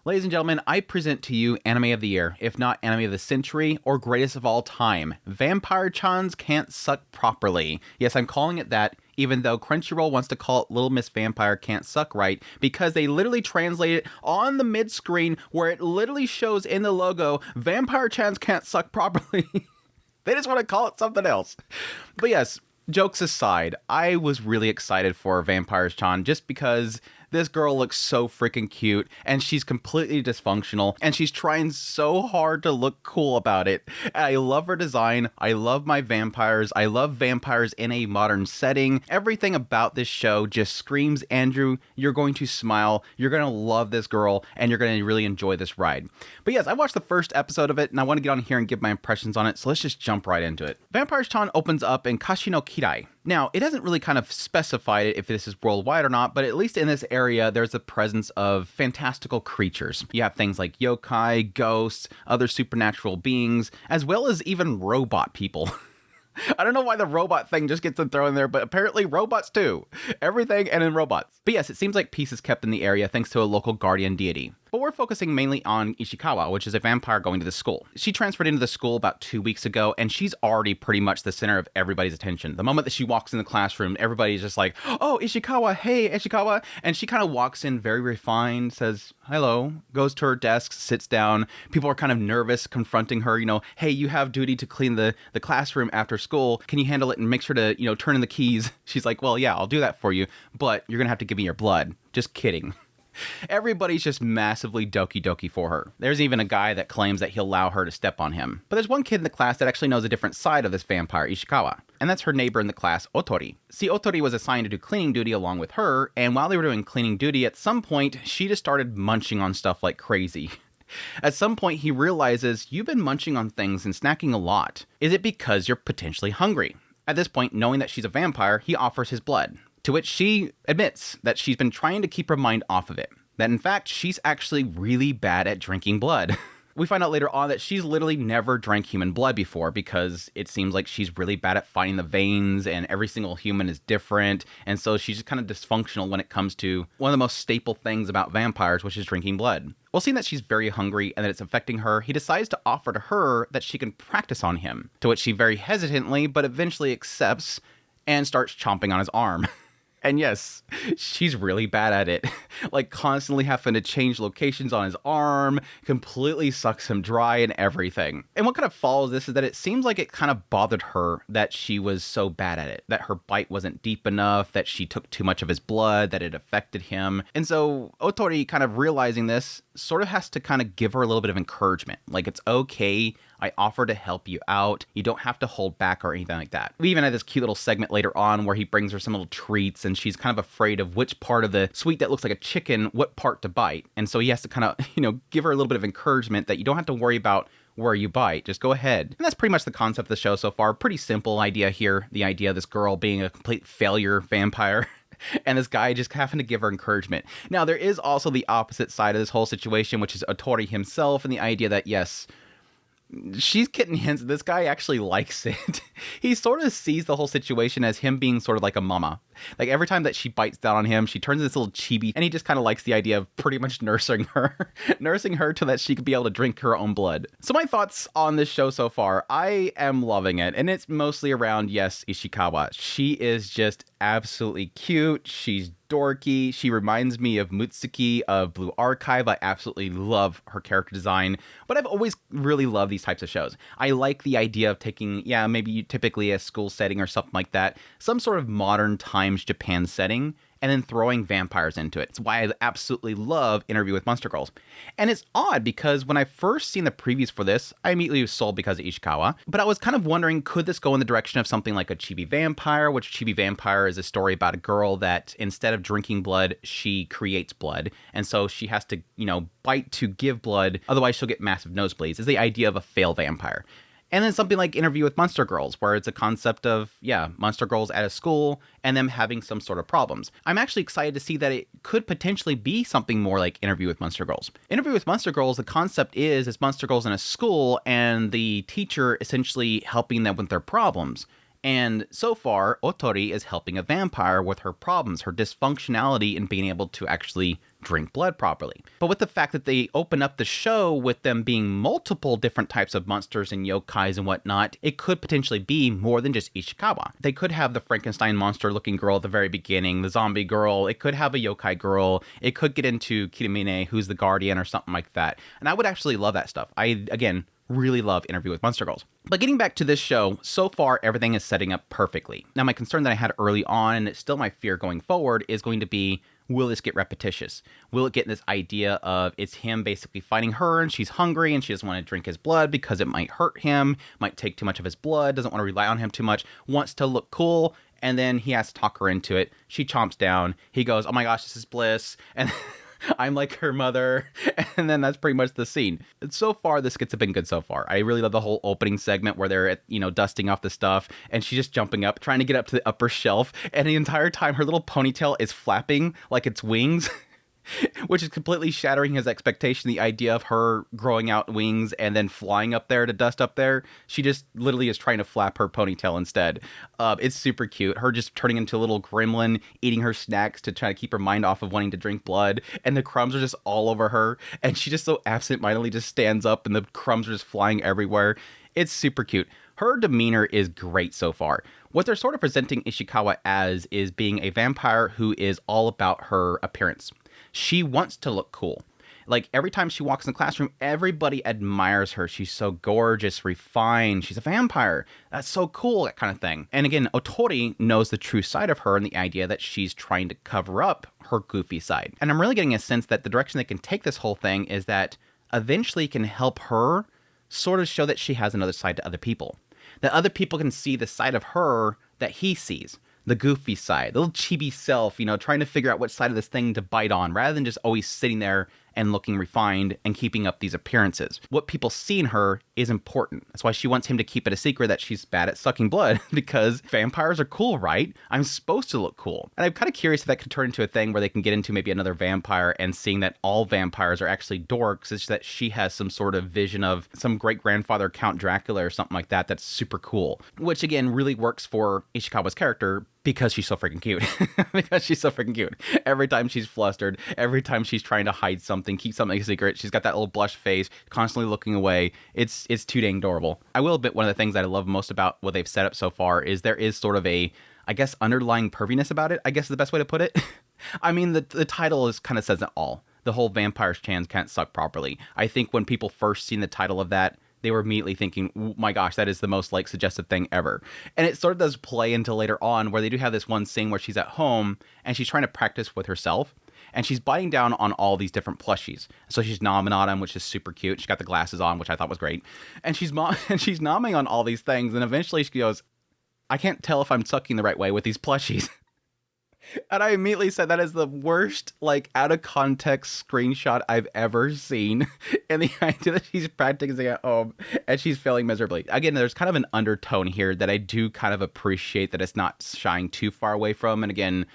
Ladies and gentlemen, I present to you anime of the year, if not anime of the century or greatest of all time. Vampire-chans Can't Suck Properly. Yes, I'm calling it that, even though Crunchyroll wants to call it Little Miss Vampire Can't Suck Right, because they literally translate it on the mid-screen where it literally shows in the logo, Vampire-chans Can't Suck Properly. They just want to call it something else. But yes, jokes aside, I was really excited for Vampires-chan just because this girl looks so freaking cute, and she's completely dysfunctional, and she's trying so hard to look cool about it. And I love her design. I love my vampires. I love vampires in a modern setting. Everything about this show just screams, Andrew, you're going to smile, you're going to love this girl, and you're going to really enjoy this ride. But yes, I watched the first episode of it, and I want to get on here and give my impressions on it, so let's just jump right into it. Vampires-chan opens up in Kashino Kirai. Now, it hasn't really kind of specified if this is worldwide or not, but at least in this area, there's a presence of fantastical creatures. You have things like yokai, ghosts, other supernatural beings, as well as even robot people. I don't know why the robot thing just gets thrown in there, but apparently robots too. Everything and in robots. But yes, it seems like peace is kept in the area thanks to a local guardian deity. But we're focusing mainly on Ishikawa, which is a vampire going to the school. She transferred into the school about 2 weeks ago, and she's already pretty much the center of everybody's attention. The moment that she walks in the classroom, everybody's just like, oh, Ishikawa, hey, Ishikawa. And she kind of walks in very refined, says, hello, goes to her desk, sits down. People are kind of nervous confronting her, hey, you have duty to clean the classroom after school. Can you handle it and make sure to, turn in the keys? She's like, well, yeah, I'll do that for you, but you're going to have to give me your blood. Just kidding. Everybody's just massively doki for her. There's even a guy that claims that he'll allow her to step on him. But there's one kid in the class that actually knows a different side of this vampire, Ishikawa. And that's her neighbor in the class, Otori. See, Otori was assigned to do cleaning duty along with her, and while they were doing cleaning duty, at some point, she just started munching on stuff like crazy. At some point, he realizes, you've been munching on things and snacking a lot. Is it because you're potentially hungry? At this point, knowing that she's a vampire, he offers his blood. To which she admits that she's been trying to keep her mind off of it. That in fact, she's actually really bad at drinking blood. We find out later on that she's literally never drank human blood before because it seems like she's really bad at finding the veins and every single human is different. And so she's just kind of dysfunctional when it comes to one of the most staple things about vampires, which is drinking blood. Well, seeing that she's very hungry and that it's affecting her, he decides to offer to her that she can practice on him. To which she very hesitantly, but eventually accepts and starts chomping on his arm. And yes, she's really bad at it. Like constantly having to change locations on his arm, completely sucks him dry and everything. And what kind of follows this is that it seems like it kind of bothered her that she was so bad at it, that her bite wasn't deep enough, that she took too much of his blood, that it affected him. And so Otori, kind of realizing this, sort of has to kind of give her a little bit of encouragement. Like, it's okay, I offer to help you out. You don't have to hold back or anything like that. We even had this cute little segment later on where he brings her some little treats and she's kind of afraid of which part of the sweet that looks like a chicken, what part to bite. And so he has to kind of, give her a little bit of encouragement that you don't have to worry about where you bite. Just go ahead. And that's pretty much the concept of the show so far. Pretty simple idea here. The idea of this girl being a complete failure vampire. And this guy just having to give her encouragement. Now, there is also the opposite side of this whole situation, which is Otori himself, and the idea that, yes, she's getting hints this guy actually likes it. He sort of sees the whole situation as him being sort of like a mama. Like every time that she bites down on him, she turns into this little chibi, and he just kind of likes the idea of pretty much nursing her so that she could be able to drink her own blood. So my thoughts on this show so far, I am loving it, and it's mostly around, yes, Ishikawa. She is just absolutely cute. She's dorky. She reminds me of Mutsuki of Blue Archive. I absolutely love her character design, but I've always really loved these types of shows. I like the idea of taking, maybe typically a school setting or something like that, some sort of modern times Japan setting, and then throwing vampires into it. It's why I absolutely love Interview with Monster Girls. And it's odd because when I first seen the previews for this, I immediately was sold because of Ishikawa, but I was kind of wondering, could this go in the direction of something like a Chibi Vampire, which Chibi Vampire is a story about a girl that instead of drinking blood, she creates blood. And so she has to, bite to give blood, otherwise she'll get massive nosebleeds, is the idea of a fail vampire. And then something like Interview with Monster Girls, where it's a concept of, monster girls at a school and them having some sort of problems. I'm actually excited to see that it could potentially be something more like Interview with Monster Girls. Interview with Monster Girls, the concept is monster girls in a school and the teacher essentially helping them with their problems. And so far, Otori is helping a vampire with her problems, her dysfunctionality in being able to actually drink blood properly. But with the fact that they open up the show with them being multiple different types of monsters and yokais and whatnot, it could potentially be more than just Ishikawa. They could have the Frankenstein monster-looking girl at the very beginning, the zombie girl, it could have a yokai girl, it could get into Kirimine, who's the guardian or something like that. And I would actually love that stuff. I, again, really love Interview with Monster Girls. But getting back to this show, so far everything is setting up perfectly. Now my concern that I had early on, and it's still my fear going forward, is going to be, will this get repetitious? Will it get this idea of it's him basically fighting her and she's hungry and she doesn't want to drink his blood because it might hurt him, might take too much of his blood, doesn't want to rely on him too much, wants to look cool, and then he has to talk her into it. She chomps down. He goes, oh my gosh, this is bliss. And I'm like her mother, and then that's pretty much the scene. And so far, the skits have been good so far. I really love the whole opening segment where they're, dusting off the stuff, and she's just jumping up, trying to get up to the upper shelf, and the entire time her little ponytail is flapping like it's wings. Which is completely shattering his expectation, the idea of her growing out wings and then flying up there to dust up there. She just literally is trying to flap her ponytail instead. It's super cute. Her just turning into a little gremlin, eating her snacks to try to keep her mind off of wanting to drink blood. And the crumbs are just all over her. And she just so absent-mindedly just stands up and the crumbs are just flying everywhere. It's super cute. Her demeanor is great so far. What they're sort of presenting Ishikawa as is being a vampire who is all about her appearance. She wants to look cool. Like, every time she walks in the classroom, everybody admires her. She's so gorgeous, refined. She's a vampire. That's so cool, that kind of thing. And again, Otori knows the true side of her and the idea that she's trying to cover up her goofy side. And I'm really getting a sense that the direction they can take this whole thing is that eventually can help her sort of show that she has another side to other people. That other people can see the side of her that he sees. The goofy side, the little chibi self, trying to figure out which side of this thing to bite on, rather than just always sitting there and looking refined and keeping up these appearances. What people see in her is important. That's why she wants him to keep it a secret that she's bad at sucking blood, because vampires are cool, right? I'm supposed to look cool. And I'm kind of curious if that could turn into a thing where they can get into maybe another vampire and seeing that all vampires are actually dorks. It's just that she has some sort of vision of some great-grandfather Count Dracula or something like that that's super cool. Which, again, really works for Ishikawa's character, because she's so freaking cute. Because she's so freaking cute. Every time she's flustered, every time she's trying to hide something, keep something a secret, she's got that little blush face, constantly looking away. It's too dang adorable. I will admit, one of the things that I love most about what they've set up so far is there is sort of a, I guess, underlying perviness about it, I guess is the best way to put it. I mean, the title is kind of says it all. The whole vampires Chans can't suck properly. I think when people first seen the title of that, they were immediately thinking, oh my gosh, that is the most suggestive thing ever. And it sort of does play into later on where they do have this one scene where she's at home and she's trying to practice with herself. And she's biting down on all these different plushies. So she's nomming on them, which is super cute. She's got the glasses on, which I thought was great. And she's nomming on all these things. And eventually she goes, I can't tell if I'm sucking the right way with these plushies. And I immediately said that is the worst, out of context screenshot I've ever seen. And the idea that she's practicing at home and she's failing miserably. Again, there's kind of an undertone here that I do kind of appreciate that it's not shying too far away from. And again,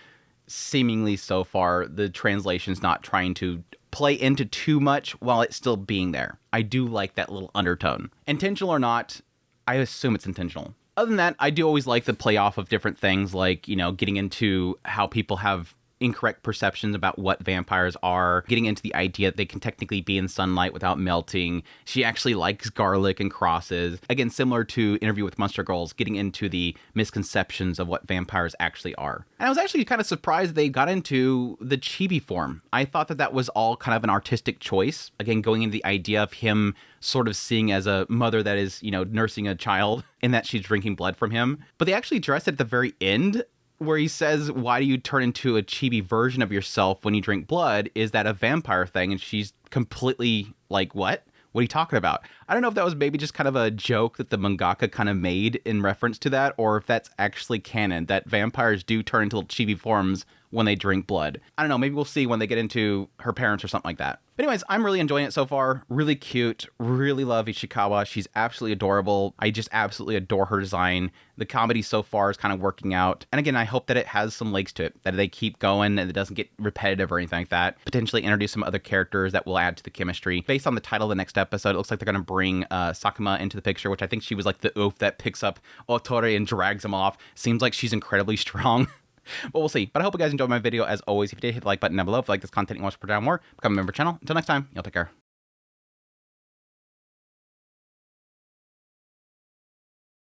seemingly so far, the translation's not trying to play into too much while it's still being there. I do like that little undertone. Intentional or not, I assume it's intentional. Other than that, I do always like the play off of different things, like, getting into how people have incorrect perceptions about what vampires are, getting into the idea that they can technically be in sunlight without melting. She actually likes garlic and crosses. Again, similar to Interview with Monster Girls, getting into the misconceptions of what vampires actually are. And I was actually kind of surprised they got into the chibi form. I thought that was all kind of an artistic choice. Again, going into the idea of him sort of seeing as a mother that is, nursing a child and that she's drinking blood from him. But they actually addressed it at the very end, where he says, why do you turn into a chibi version of yourself when you drink blood? Is that a vampire thing? And she's completely like, what? What are you talking about? I don't know if that was maybe just kind of a joke that the mangaka kind of made in reference to that, or if that's actually canon, that vampires do turn into little chibi forms when they drink blood. I don't know, maybe we'll see when they get into her parents or something like that. But anyways, I'm really enjoying it so far. Really cute. Really love Ishikawa. She's absolutely adorable. I just absolutely adore her design. The comedy so far is kind of working out. And again, I hope that it has some legs to it, that they keep going and it doesn't get repetitive or anything like that. Potentially introduce some other characters that will add to the chemistry. Based on the title of the next episode, it looks like they're going to bring Sakuma into the picture, which I think she was like the oaf that picks up Otori and drags him off. Seems like she's incredibly strong. But we'll see. But I hope you guys enjoyed my video. As always, if you did, hit the like button down below. If you like this content and you want to support down more, become a member of the channel. Until next time, y'all take care.